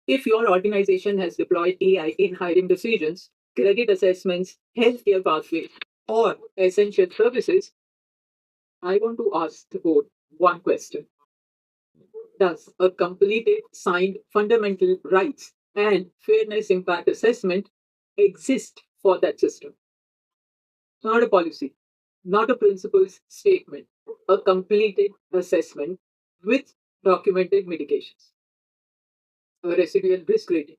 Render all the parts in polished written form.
If your organization has deployed AI in hiring decisions, credit assessments, healthcare pathways, or essential services, I want to ask the board one question. Does a completed, signed fundamental rights and fairness impact assessment exist for that system? Not a policy, not a principles statement, a completed assessment with documented mitigations, a residual risk rating,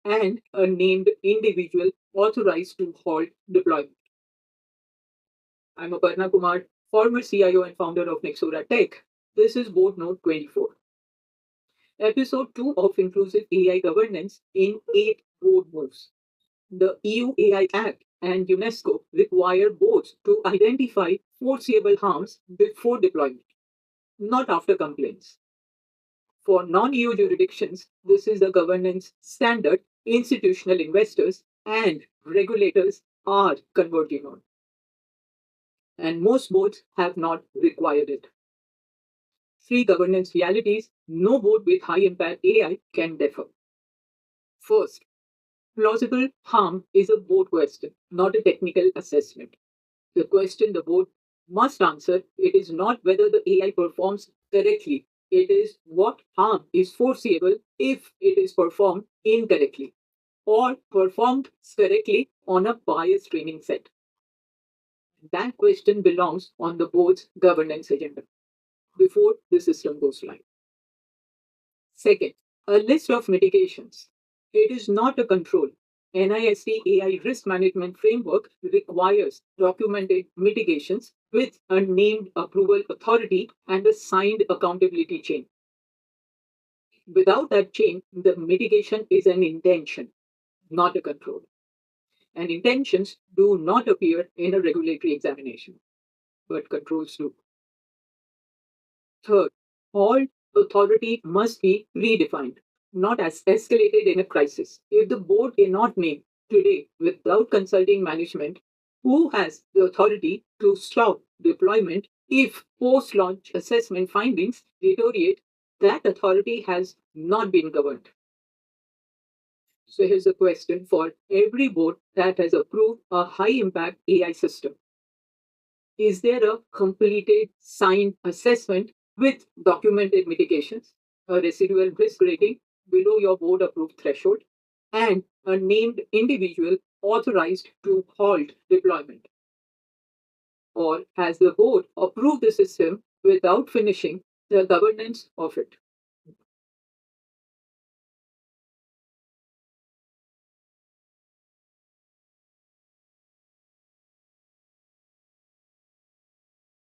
and a named individual authorized to halt deployment. I'm Aparna Kumar, former CIO and founder of Nexora Tech. This is Board Note 24. Episode 2 of Inclusive AI Governance in 8 Board Moves. The EU AI Act and UNESCO require boards to identify foreseeable harms before deployment, not after complaints. For non EU jurisdictions, this is a governance standard institutional investors and regulators are converging on, and most boards have not required it. Three governance realities no board with high impact AI can differ. First, plausible harm is a board question, not a technical assessment. The question the board must answer it is not whether the AI performs correctly, it is what harm is foreseeable if it is performed incorrectly or performed correctly on a biased training set. That question belongs on the board's governance agenda before the system goes live. Second, a list of mitigations. It is not a control. NIST AI risk management framework requires documented mitigations with a named approval authority and a signed accountability chain. Without that chain, the mitigation is an intention, not a control. And intentions do not appear in a regulatory examination, but controls do. Third, all authority must be redefined, not as escalated in a crisis. If the board cannot name today, without consulting management, who has the authority to stop deployment if post launch assessment findings deteriorate, that authority has not been governed. So here's a question for every board that has approved a high impact AI system. Is there a completed signed assessment with documented mitigations, a residual risk rating below your board approved threshold, and a named individual authorized to halt deployment? Or has the board approved the system without finishing the governance of it?